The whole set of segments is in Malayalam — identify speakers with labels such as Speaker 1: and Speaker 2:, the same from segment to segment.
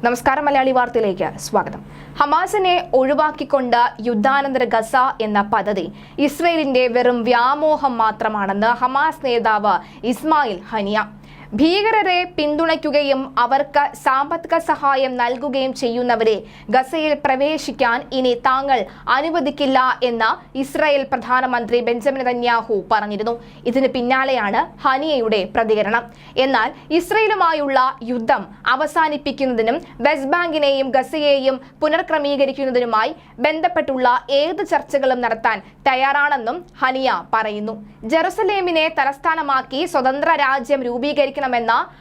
Speaker 1: നമസ്കാരം, മലയാളി വാർത്തയിലേക്ക് സ്വാഗതം. ഹമാസിനെ ഒഴിവാക്കിക്കൊണ്ട് യുദ്ധാനന്തര ഗസ എന്ന പദ്ധതി ഇസ്രയേലിന്റെ വെറും വ്യാമോഹം മാത്രമാണെന്ന് ഹമാസ് നേതാവ് ഇസ്മായിൽ ഹനിയ. ഭീകരരെ പിന്തുണയ്ക്കുകയും അവർക്ക് സാമ്പത്തിക സഹായം നൽകുകയും ചെയ്യുന്നവരെ ഗസയിൽ പ്രവേശിക്കാൻ ഇനി താങ്കൾ അനുവദിക്കില്ല എന്ന് ഇസ്രായേൽ പ്രധാനമന്ത്രി ബെഞ്ചമിൻ നെതന്യാഹു പറഞ്ഞിരുന്നു. ഇതിന് പിന്നാലെയാണ് ഹനിയയുടെ പ്രതികരണം. എന്നാൽ ഇസ്രയേലുമായുള്ള യുദ്ധം അവസാനിപ്പിക്കുന്നതിനും വെസ്റ്റ് ബാങ്കിനെയും ഗസയെയും പുനർക്രമീകരിക്കുന്നതിനുമായി ബന്ധപ്പെട്ടുള്ള ഏത് ചർച്ചകളും നടത്താൻ തയ്യാറാണെന്നും ഹനിയ പറയുന്നു. ജെറുസലേമിനെ തലസ്ഥാനമാക്കി സ്വതന്ത്ര രാജ്യം രൂപീകരിക്കണമെന്ന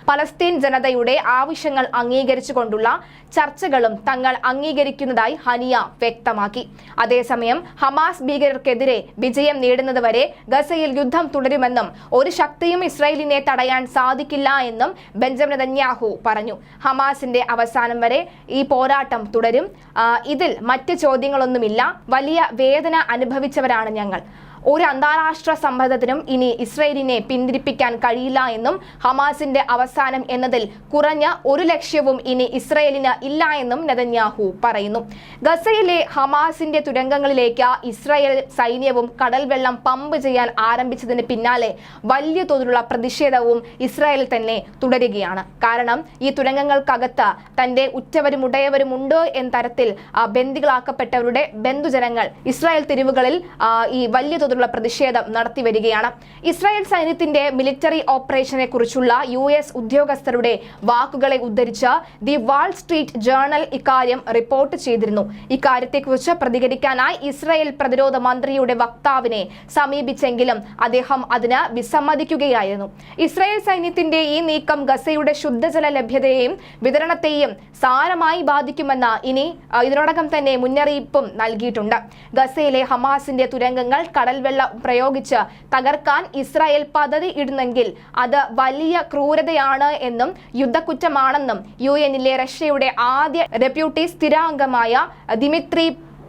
Speaker 1: പലസ്തീൻ ജനതയുടെ ആവശ്യങ്ങൾ അംഗീകരിച്ചുകൊണ്ടുള്ള ചർച്ചകളും തങ്ങൾ അംഗീകരിക്കുന്നതായി ഹനിയ വ്യക്തമാക്കി. അതേസമയം ഹമാസ് ഭീകരർക്കെതിരെ വിജയം നേടുന്നതുവരെ ഗസയിൽ യുദ്ധം തുടരുമെന്നും ഒരു ശക്തിയും ഇസ്രായേലിനെ തടയാൻ സാധിക്കില്ല എന്നും ബെഞ്ചമിൻ നെതന്യാഹു പറഞ്ഞു. ഹമാസിന്റെ അവസാനം വരെ ഈ പോരാട്ടം തുടരും. ഇതിൽ മറ്റ് ചോദ്യങ്ങളൊന്നുമില്ല. വലിയ വേദന അനുഭവിച്ചവരാണ് ഞങ്ങൾ. ഒരു അന്താരാഷ്ട്ര സമ്മർദ്ദത്തിനും ഇനി ഇസ്രായേലിനെ പിന്തിരിപ്പിക്കാൻ കഴിയില്ല എന്നും ഹമാസിന്റെ അവസാനം എന്നതിൽ കുറഞ്ഞ ഒരു ലക്ഷ്യവും ഇനി ഇസ്രായേലിന് ഇല്ല എന്നും നെതന്യാഹു പറയുന്നു. ഗസയിലെ ഹമാസിന്റെ തുരങ്കങ്ങളിലേക്ക് ഇസ്രായേൽ സൈന്യവും കടൽ വെള്ളം പമ്പ് ചെയ്യാൻ ആരംഭിച്ചതിന് പിന്നാലെ വലിയ തോതിലുള്ള പ്രതിഷേധവും ഇസ്രായേൽ തന്നെ തുടരുകയാണ്. കാരണം ഈ തുരങ്കങ്ങൾക്കകത്ത് തന്റെ ഉറ്റവരും ഉടയവരുമുണ്ട് എന്ന തരത്തിൽ ബന്ദികളാക്കപ്പെട്ടവരുടെ ബന്ധുജനങ്ങൾ ഇസ്രായേൽ തെരുവുകളിൽ ഈ വലിയ പ്രതിഷേധം നടത്തി വരികയാണ്. ഇസ്രായേൽ സൈന്യത്തിന്റെ മിലിറ്ററി ഓപ്പറേഷനെ കുറിച്ചുള്ള US ഉദ്യോഗസ്ഥരുടെ വാക്കുകളെ ഉദ്ധരിച്ച് ദി വാൾ സ്ട്രീറ്റ് ജേർണൽ ഇക്കാര്യം റിപ്പോർട്ട് ചെയ്തിരുന്നു. ഇക്കാര്യത്തെക്കുറിച്ച് പ്രതികരിക്കാനായി ഇസ്രായേൽ പ്രതിരോധ മന്ത്രിയുടെ വക്താവിനെ സമീപിച്ചെങ്കിലും അദ്ദേഹം അതിന് വിസമ്മതിക്കുകയായിരുന്നു. ഇസ്രായേൽ സൈന്യത്തിന്റെ ഈ നീക്കം ഗസയുടെ ശുദ്ധജല ലഭ്യതയെയും വിതരണത്തെയും സാരമായി ബാധിക്കുമെന്ന് ഇതിനോടകം തന്നെ മുന്നറിയിപ്പും നൽകിയിട്ടുണ്ട്. ഗസയിലെ ഹമാസിന്റെ തുരങ്കങ്ങൾ കടൽ വെള്ളം പ്രയോഗിച്ച് തകർക്കാൻ ഇസ്രായേൽ പദ്ധതി ഇടുന്നെങ്കിൽ അത് വലിയ ക്രൂരതയാണ് എന്നും യുദ്ധക്കുറ്റമാണെന്നും UN-ലെ റഷ്യയുടെ ആദ്യ ഡെപ്യൂട്ടി സ്ഥിരാംഗമായ ദിമിത്രി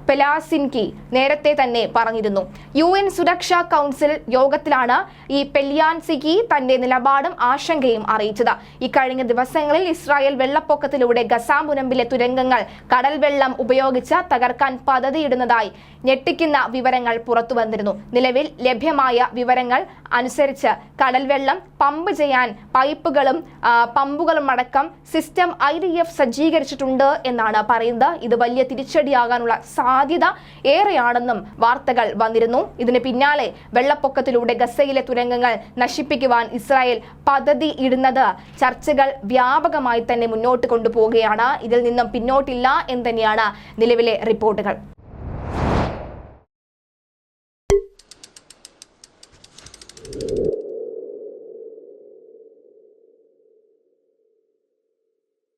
Speaker 1: പെലാസിൻകി നേരത്തെ തന്നെ പറഞ്ഞിരുന്നു. UN സുരക്ഷാ കൗൺസിൽ യോഗത്തിലാണ് ഈ പെല്യാൻസിക്കി തന്റെ നിലപാടും ആശങ്കയും അറിയിച്ചത്. ഇക്കഴിഞ്ഞ ദിവസങ്ങളിൽ ഇസ്രായേൽ വെള്ളപ്പൊക്കത്തിലൂടെ ഗസ മുനമ്പിലെ തുരങ്കങ്ങൾ കടൽ വെള്ളം ഉപയോഗിച്ച് തകർക്കാൻ പദ്ധതിയിടുന്നതായി ഞെട്ടിക്കുന്ന വിവരങ്ങൾ പുറത്തു വന്നിരുന്നു. നിലവിൽ ലഭ്യമായ വിവരങ്ങൾ അനുസരിച്ച് കടൽ വെള്ളം പമ്പ് ചെയ്യാൻ പൈപ്പുകളും പമ്പുകളും അടക്കം സിസ്റ്റം IDF സജ്ജീകരിച്ചിട്ടുണ്ട് എന്നാണ് പറയുന്നത്. ഇത് വലിയ തിരിച്ചടിയാകാനുള്ള സാധ്യത ഏറെയാണെന്നും വാർത്തകൾ വന്നിരുന്നു. ഇതിന് പിന്നാലെ വെള്ളപ്പൊക്കത്തിലൂടെ ഗസയിലെ തുരങ്കങ്ങൾ നശിപ്പിക്കുവാൻ ഇസ്രായേൽ പദ്ധതി ഇടുന്നത് ചർച്ചകൾ വ്യാപകമായി തന്നെ മുന്നോട്ട് കൊണ്ടുപോവുകയാണ്. ഇതിൽ നിന്നും പിന്നോട്ടില്ല എന്ന് തന്നെയാണ് നിലവിലെ റിപ്പോർട്ടുകൾ.